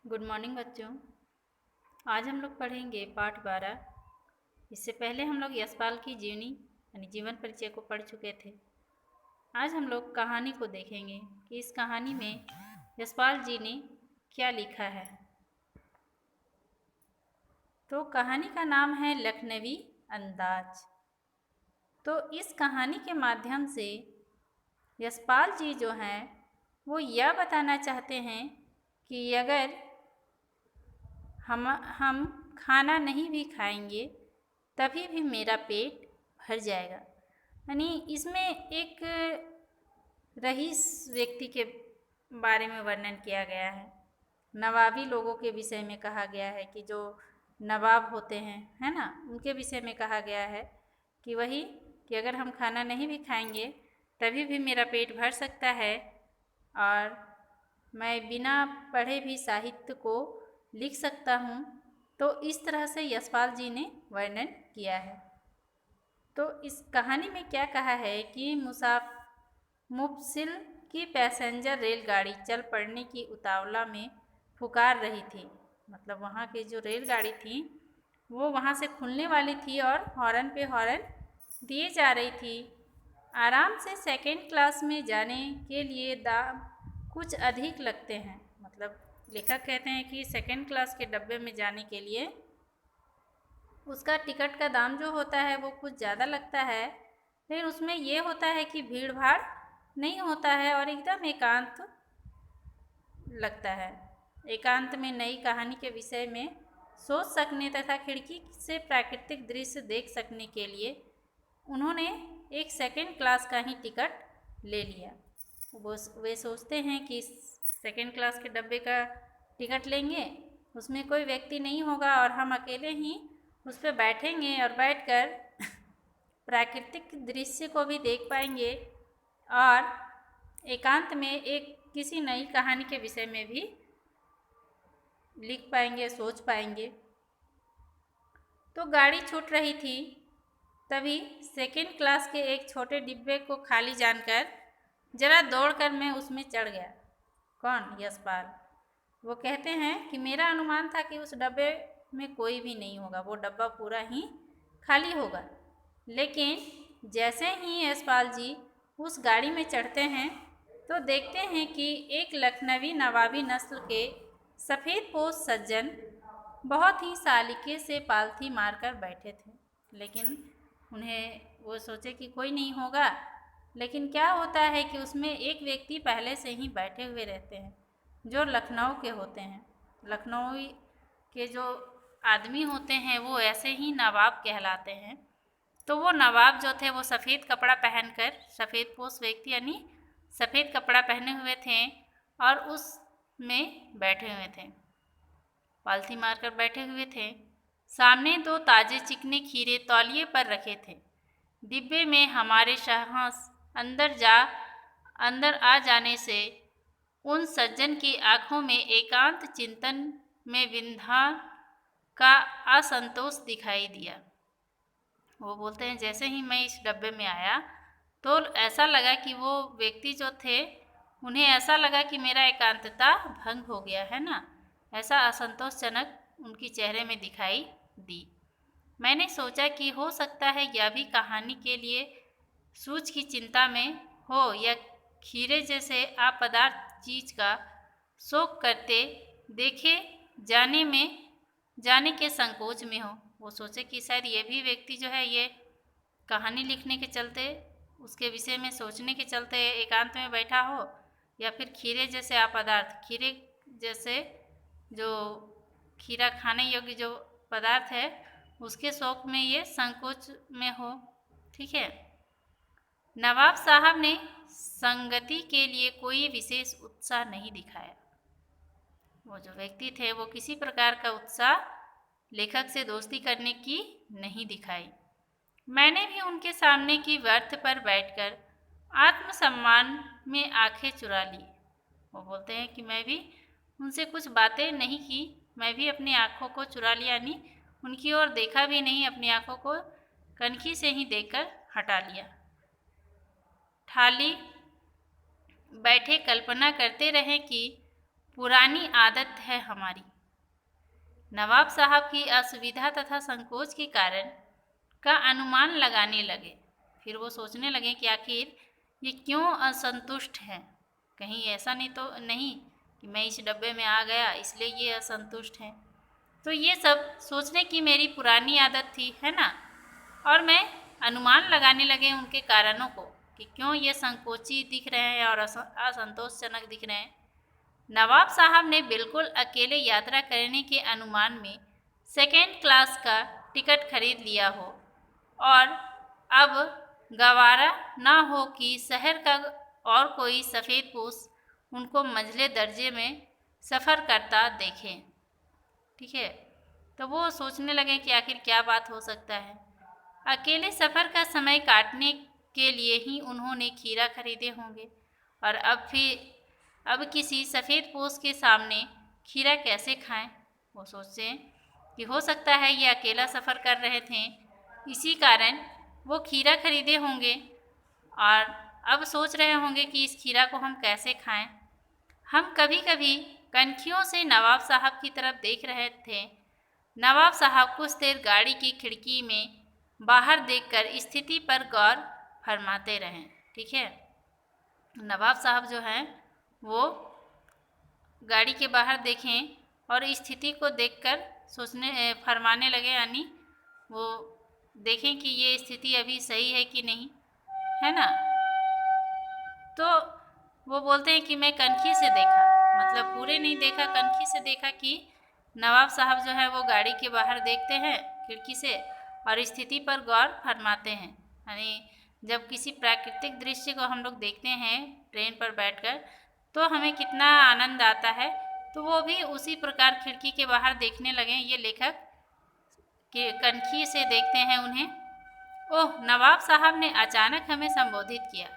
Good morning बच्चों। आज हम लोग पढ़ेंगे पाठ 12। इससे पहले हम लोग यशपाल की जीवनी यानी जीवन परिचय को पढ़ चुके थे। आज हम लोग कहानी को देखेंगे कि इस कहानी में यशपाल जी ने क्या लिखा है। तो कहानी का नाम है लखनवी अंदाज। तो इस कहानी के माध्यम से यशपाल जी जो हैं वो यह बताना चाहते हैं कि अगर हम खाना नहीं भी खाएंगे तभी भी मेरा पेट भर जाएगा। यानी इसमें एक रईस व्यक्ति के बारे में वर्णन किया गया है। नवाबी लोगों के विषय में कहा गया है कि जो नवाब होते हैं, है ना, उनके विषय में कहा गया है कि वही कि अगर हम खाना नहीं भी खाएंगे तभी भी मेरा पेट भर सकता है और मैं बिना पढ़े भी साहित्य को लिख सकता हूँ। तो इस तरह से यशपाल जी ने वर्णन किया है। तो इस कहानी में क्या कहा है कि मुफसिल की पैसेंजर रेलगाड़ी चल पड़ने की उतावला में पुकार रही थी। मतलब वहाँ की जो रेलगाड़ी थी वो वहाँ से खुलने वाली थी और हॉर्न पे हॉर्न दिए जा रही थी। आराम से सेकंड क्लास में जाने के लिए दाम कुछ अधिक लगते हैं। मतलब लेखक कहते हैं कि सेकंड क्लास के डब्बे में जाने के लिए उसका टिकट का दाम जो होता है वो कुछ ज़्यादा लगता है, लेकिन उसमें ये होता है कि भीड़ भाड़ नहीं होता है और एकदम एकांत लगता है। एकांत में नई कहानी के विषय में सोच सकने तथा खिड़की से प्राकृतिक दृश्य देख सकने के लिए उन्होंने एक सेकंड क्लास का ही टिकट ले लिया। वे सोचते हैं कि सेकंड क्लास के डब्बे का टिकट लेंगे, उसमें कोई व्यक्ति नहीं होगा और हम अकेले ही उस पर बैठेंगे और बैठकर प्राकृतिक दृश्य को भी देख पाएंगे और एकांत में एक किसी नई कहानी के विषय में भी लिख पाएंगे, सोच पाएंगे। तो गाड़ी छूट रही थी, तभी सेकंड क्लास के एक छोटे डिब्बे को खाली जानकर जरा दौड़कर मैं उसमें चढ़ गया। कौन? यशपाल। वो कहते हैं कि मेरा अनुमान था कि उस डब्बे में कोई भी नहीं होगा, वो डब्बा पूरा ही खाली होगा। लेकिन जैसे ही यशपाल जी उस गाड़ी में चढ़ते हैं तो देखते हैं कि एक लखनवी नवाबी नस्ल के सफ़ेदपोश सज्जन बहुत ही सालीके से पालथी मारकर बैठे थे। लेकिन उन्हें वो सोचे कि कोई नहीं होगा, लेकिन क्या होता है कि उसमें एक व्यक्ति पहले से ही बैठे हुए रहते हैं जो लखनऊ के होते हैं। लखनऊ के जो आदमी होते हैं वो ऐसे ही नवाब कहलाते हैं। तो वो नवाब जो थे वो सफ़ेद कपड़ा पहनकर, सफ़ेद पोश व्यक्ति यानी सफ़ेद कपड़ा पहने हुए थे और उसमें बैठे हुए थे, पालथी मारकर बैठे हुए थे। सामने दो ताजे चिकने खीरे तौलिए पर रखे थे। डिब्बे में हमारे शहंस अंदर आ जाने से उन सज्जन की आंखों में एकांत चिंतन में विंधा का असंतोष दिखाई दिया। वो बोलते हैं जैसे ही मैं इस डब्बे में आया तो ऐसा लगा कि वो व्यक्ति जो थे उन्हें ऐसा लगा कि मेरा एकांतता भंग हो गया है ना, ऐसा असंतोषजनक उनकी चेहरे में दिखाई दी। मैंने सोचा कि हो सकता है यह भी कहानी के लिए सूझ की चिंता में हो या खीरे जैसे अपदार्थ चीज का शौक करते देखे जाने के संकोच में हो। वो सोचे कि शायद ये भी व्यक्ति जो है ये कहानी लिखने के चलते, उसके विषय में सोचने के चलते एकांत में बैठा हो, या फिर खीरे जैसे अपदार्थ, खीरे जैसे जो खीरा खाने योग्य जो पदार्थ है उसके शौक में ये संकोच में हो। ठीक है। नवाब साहब ने संगति के लिए कोई विशेष उत्साह नहीं दिखाया। वो जो व्यक्ति थे वो किसी प्रकार का उत्साह लेखक से दोस्ती करने की नहीं दिखाई। मैंने भी उनके सामने की वर्थ पर बैठकर आत्मसम्मान में आंखें चुरा ली। वो बोलते हैं कि मैं भी उनसे कुछ बातें नहीं की, मैं भी अपनी आंखों को चुरा लिया, यानी उनकी ओर देखा भी नहीं, अपनी आंखों को कनखी से ही देखकर हटा लिया। ठाली बैठे कल्पना करते रहे कि पुरानी आदत है हमारी। नवाब साहब की असुविधा तथा संकोच के कारण का अनुमान लगाने लगे। फिर वो सोचने लगे कि आखिर ये क्यों असंतुष्ट है, कहीं ऐसा नहीं कि मैं इस डब्बे में आ गया इसलिए ये असंतुष्ट है। तो ये सब सोचने की मेरी पुरानी आदत थी, है ना। और मैं अनुमान लगाने लगे उनके कारणों को कि क्यों ये संकोची दिख रहे हैं और असंतोषजनक दिख रहे हैं। नवाब साहब ने बिल्कुल अकेले यात्रा करने के अनुमान में सेकेंड क्लास का टिकट खरीद लिया हो और अब गवारा ना हो कि शहर का और कोई सफ़ेदपोश उनको मंझले दर्जे में सफ़र करता देखें। ठीक है, तो वो सोचने लगे कि आखिर क्या बात हो सकता है। अकेले सफ़र का समय काटने के लिए ही उन्होंने खीरा खरीदे होंगे और अब किसी सफ़ेदपोश के सामने खीरा कैसे खाएं। वो सोचते हैं कि हो सकता है ये अकेला सफ़र कर रहे थे, इसी कारण वो खीरा खरीदे होंगे और अब सोच रहे होंगे कि इस खीरा को हम कैसे खाएं। हम कभी कभी कनखियों से नवाब साहब की तरफ देख रहे थे। नवाब साहब कुछ देर गाड़ी की खिड़की में बाहर देखकर स्थिति पर गौर फरमाते रहें। ठीक है, नवाब साहब जो हैं वो गाड़ी के बाहर देखें और स्थिति को देखकर फरमाने लगे, यानी वो देखें कि ये स्थिति अभी सही है कि नहीं, है ना। तो वो बोलते हैं कि मैं कनखी से देखा, मतलब पूरे नहीं देखा, कनखी से देखा कि नवाब साहब जो है वो गाड़ी के बाहर देखते हैं खिड़की से और स्थिति पर गौर फरमाते हैं। यानी जब किसी प्राकृतिक दृश्य को हम लोग देखते हैं ट्रेन पर बैठकर तो हमें कितना आनंद आता है, तो वो भी उसी प्रकार खिड़की के बाहर देखने लगे। ये लेखक के कनखी से देखते हैं उन्हें। ओह, नवाब साहब ने अचानक हमें संबोधित किया।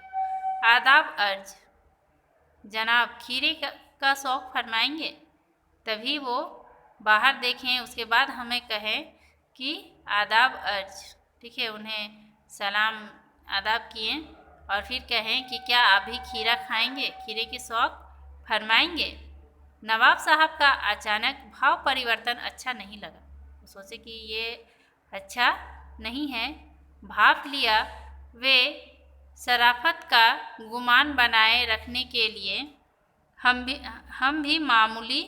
आदाब अर्ज जनाब, खीरे का शौक़ फरमाएंगे। तभी वो बाहर देखें, उसके बाद हमें कहें कि आदाब अर्ज। ठीक है, उन्हें सलाम आदाब किए और फिर कहें कि क्या आप भी खीरा खाएंगे, खीरे के शौक़ फरमाएंगे। नवाब साहब का अचानक भाव परिवर्तन अच्छा नहीं लगा। वो सोचे कि ये अच्छा नहीं है, भाप लिया। वे शराफत का गुमान बनाए रखने के लिए हम भी मामूली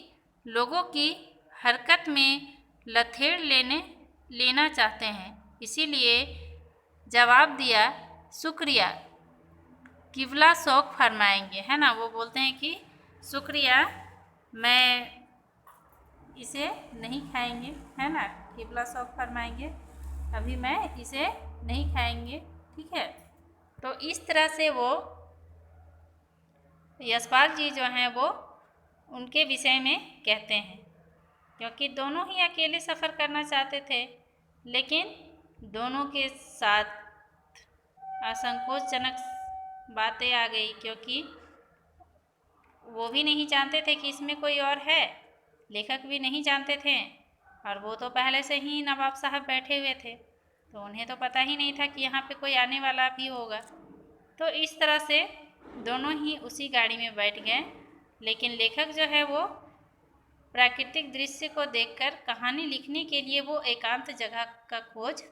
लोगों की हरकत में लथेड़ लेना चाहते हैं, इसीलिए जवाब दिया, शुक्रिया, किबला शौक़ फरमाएंगे, है ना। वो बोलते हैं कि शुक्रिया, मैं इसे नहीं खाएंगे, है ना, किबला शौक़ फरमाएंगे, अभी मैं इसे नहीं खाएंगे। ठीक है, तो इस तरह से वो यशपाल जी जो हैं वो उनके विषय में कहते हैं, क्योंकि दोनों ही अकेले सफ़र करना चाहते थे, लेकिन दोनों के साथ असंकोचजनक बातें आ गई, क्योंकि वो भी नहीं जानते थे कि इसमें कोई और है, लेखक भी नहीं जानते थे और वो तो पहले से ही नवाब साहब बैठे हुए थे, तो उन्हें तो पता ही नहीं था कि यहाँ पे कोई आने वाला भी होगा। तो इस तरह से दोनों ही उसी गाड़ी में बैठ गए, लेकिन लेखक जो है वो प्राकृतिक दृश्य को देखकर कहानी लिखने के लिए वो एकांत जगह का खोज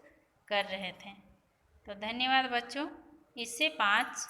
कर रहे थे। तो धन्यवाद बच्चों। इससे 5